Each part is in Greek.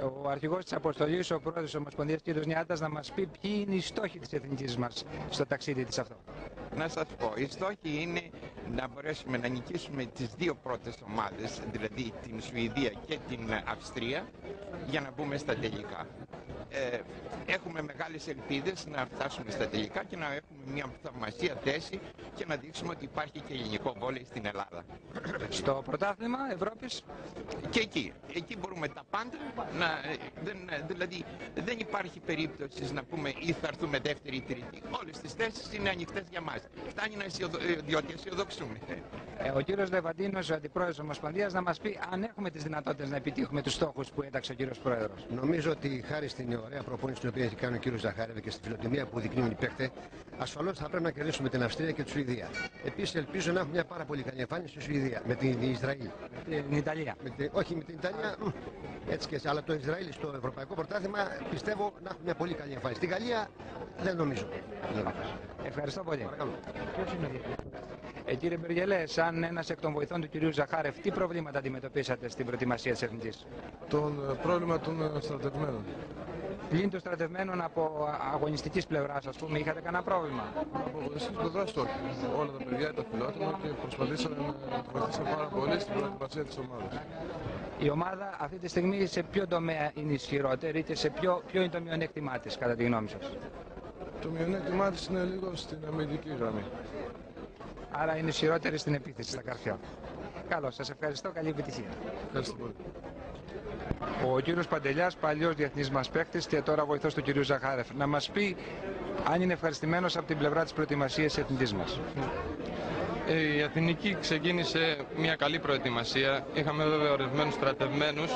ο αρχηγός της αποστολής, ο πρόεδρος της Ομοσπονδίας κ. Νιάτας, να μας πει ποιοι είναι οι στόχοι της εθνικής μας στο ταξίδι της αυτό. Να σας πω, οι στόχοι είναι να μπορέσουμε να νικήσουμε τις δύο πρώτες ομάδες, δηλαδή την Σουηδία και την Αυστρία, για να μπούμε στα τελικά. Έχουμε μεγάλες ελπίδες να φτάσουμε στα τελικά και να έχουμε μια θαυμασία θέση και να δείξουμε ότι υπάρχει και ελληνικό βόλεϊ στην Ελλάδα. Στο πρωτάθλημα Ευρώπης. Και εκεί μπορούμε τα πάντα, δηλαδή δεν υπάρχει περίπτωση να πούμε ή θα έρθουμε δεύτερη ή τρίτη. Όλες τις θέσεις είναι ανοιχτές για μας. Φτάνει διότι αισιοδοξούμε. Ο κύριος Λεβαντίνος, ο αντιπρόεδρος της Ομοσπονδίας, να μας πει αν έχουμε τις δυνατότητες να επιτύχουμε τους στόχους που έταξε ο κύριος πρόεδρος. Νομίζω ότι χάρη στην ωραία προπόνηση την οποία έχει κάνει ο κύριος Ζαχάρεβ και στη φιλοτιμία που δεικνύουν οι παίκτες, ασφαλώς θα πρέπει να κερδίσουμε την Αυστρία και τη Σουηδία. Επίσης, ελπίζω να έχουμε μια πάρα πολύ καλή εμφάνιση στη Σουηδία με την Ισραήλ. Την Ιταλία. Όχι με την Ιταλία, έτσι και έτσι. Αλλά το Ισραήλ στο Ευρωπαϊκό Πρωτάθλημα πιστεύω να έχουμε μια πολύ καλή εμφάνιση. Στην Γαλλία δεν νομίζω. Ευχαριστώ πολύ. Παρακαλώ. Κύριε Μπεργελέ, σαν ένας εκ των βοηθών του κυρίου Ζαχάρεφ, τι προβλήματα αντιμετωπίσατε στην προετοιμασία της εθνικής? Το πρόβλημα των στρατευμένων. Πλην των στρατευμένων από αγωνιστικής πλευράς, ας πούμε, είχατε κανένα πρόβλημα? Από αγωνιστικής πλευράς όχι. Όλα τα παιδιά ήταν φιλότιμα και προσπαθήσαμε να το βοηθήσουμε πάρα πολύ στην προετοιμασία της ομάδας. Η ομάδα αυτή τη στιγμή σε ποιο τομέα είναι ισχυρότερη και σε ποιο είναι το μειονέκτημά της, κατά τη γνώμη σας? Το μειονέκτημά της είναι λίγο στην αμυντική γραμμή. Άρα είναι ισχυρότερη στην επίθεση, στα καρφιά. Καλώς, σας ευχαριστώ, καλή επιτυχία. Ευχαριστώ πολύ. Ο κύριος Παντελιάς, παλιός διεθνής μας παίκτης και τώρα βοηθός του κυρίου Ζαχάρεφ, να μας πει αν είναι ευχαριστημένος από την πλευρά της προετοιμασίας της εθνικής μας. Η Εθνική ξεκίνησε μια καλή προετοιμασία. Είχαμε βέβαια ορισμένους στρατευμένους,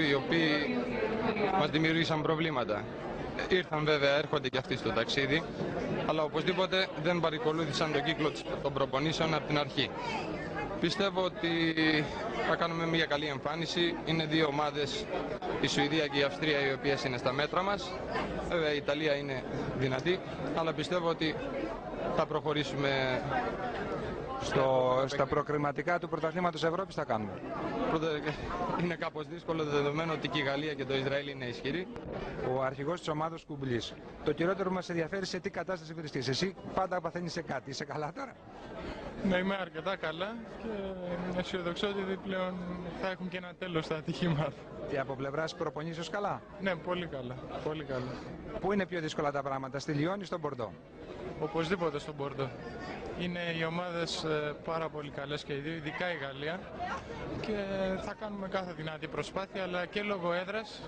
οι οποίοι μας δημιουργήσαν προβλήματα. Ήρθαν βέβαια, έρχονται και αυτοί στο ταξίδι, αλλά οπωσδήποτε δεν παρακολούθησαν τον κύκλο των προπονήσεων από την αρχή. Πιστεύω ότι θα κάνουμε μια καλή εμφάνιση. Είναι δύο ομάδες, η Σουηδία και η Αυστρία, οι οποίες είναι στα μέτρα μας. Βέβαια η Ιταλία είναι δυνατή, αλλά πιστεύω ότι θα προχωρήσουμε στα προκριματικά του πρωταθλήματος Ευρώπης. Θα κάνουμε. Είναι κάπως δύσκολο, δεδομένου ότι και η Γαλλία και το Ισραήλ είναι ισχυροί. Ο αρχηγός της ομάδας Κουμπλής. Το κυριότερο που μας ενδιαφέρει, σε τι κατάσταση βρίσκεσαι. Εσύ πάντα παθαίνεις σε κάτι. Είσαι καλά τώρα? Ναι, είμαι αρκετά καλά και αισιοδοξώ ότι πλέον θα έχουν και ένα τέλος στα ατυχήματα. Και από πλευράς προπονήσεως καλά? Ναι, πολύ καλά. Πολύ καλά. Πού είναι πιο δύσκολα τα πράγματα, στη Λιόν ή στον Μπορντό? Οπωσδήποτε στον Μπορντό. Είναι οι ομάδες πάρα πολύ καλές και οι δύο, ειδικά η Γαλλία, και θα κάνουμε κάθε δυνατή προσπάθεια, αλλά και λόγω έδρας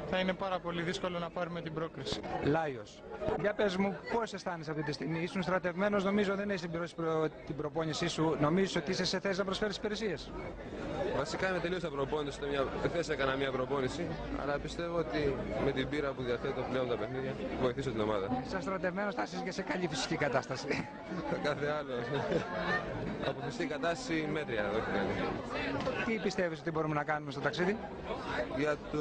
θα είναι πάρα πολύ δύσκολο να πάρουμε την πρόκριση. Λάιος, για πες μου πώς αισθάνεσαι αυτή τη στιγμή? Ήσουν στρατευμένος, νομίζω δεν έχεις συμπληρώσει την προπόνησή σου. Νομίζεις ότι είσαι σε θέση να προσφέρεις υπηρεσίες? Βασικά είμαι τελείως προπόνηση, χθες έκανα μια προπόνηση, αλλά πιστεύω ότι με την πείρα που διαθέτω πλέον τα παιχνίδια βοηθήσω την ομάδα. Σαν στρατευμένος θα είσαι και σε καλή φυσική κατάσταση. Κάθε άλλο. Από φυσική κατάσταση μέτρια, όχι καλή. Τι πιστεύεις ότι μπορούμε να κάνουμε στο ταξίδι? Για το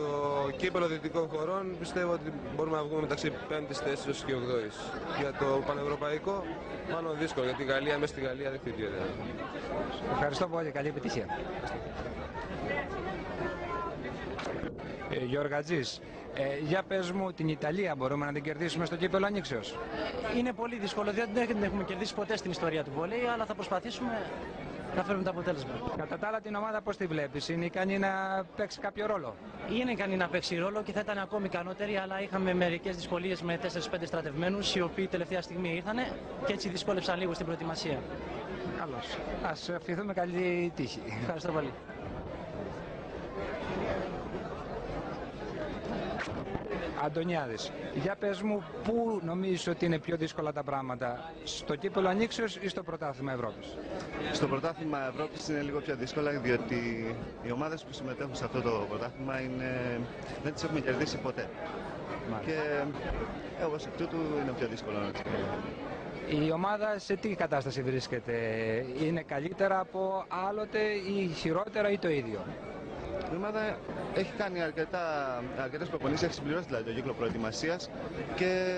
κύπελλο δυτικών χωρών πιστεύω ότι μπορούμε να βγούμε μεταξύ 5ης, 4ης και 8ης. Για το πανευρωπαϊκό μάλλον δύσκολο, γιατί η Γαλλία μέσα στη Γαλλία δεν χτυπιέται. Ευχαριστώ πολύ, καλή επιτυχία. Γιώργατζής, για πες μου, την Ιταλία μπορούμε να την κερδίσουμε στο κύπελλο Ανοίξεως? Είναι πολύ δύσκολο, δεν την έχουμε κερδίσει ποτέ στην ιστορία του βόλεϊ, αλλά θα προσπαθήσουμε να φέρουμε το αποτέλεσμα. Κατά τα άλλα, την ομάδα πώς τη βλέπεις? Είναι ικανή να παίξει κάποιο ρόλο? Είναι ικανή να παίξει ρόλο και θα ήταν ακόμη ικανότερη, αλλά είχαμε μερικές δυσκολίες με 4-5 στρατευμένους, οι οποίοι τελευταία στιγμή ήρθανε και έτσι δυσκόλεψαν λίγο στην προετοιμασία. Καλώς. Ας ευχηθούμε καλή τύχη. Ευχαριστώ πολύ. Αντωνιάδης, για πες μου, πού νομίζεις ότι είναι πιο δύσκολα τα πράγματα, στο κύπελλο Ανοίξεως ή στο πρωτάθλημα Ευρώπης? Στο πρωτάθλημα Ευρώπης είναι λίγο πιο δύσκολα, διότι οι ομάδες που συμμετέχουν σε αυτό το πρωτάθλημα δεν τις έχουμε κερδίσει ποτέ. Και ως εκ τούτου είναι πιο δύσκολο να τις κερδίσουμε. Η ομάδα σε τι κατάσταση βρίσκεται? Είναι καλύτερα από άλλοτε ή χειρότερα ή το ίδιο? Η ομάδα έχει κάνει αρκετές προπονήσεις, έχει συμπληρώσει δηλαδή το κύκλο προετοιμασίας και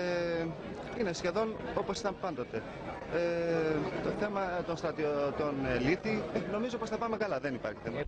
είναι σχεδόν όπως ήταν πάντοτε. Το θέμα των στρατιωτών λύθη νομίζω πως θα πάμε καλά, δεν υπάρχει θέμα.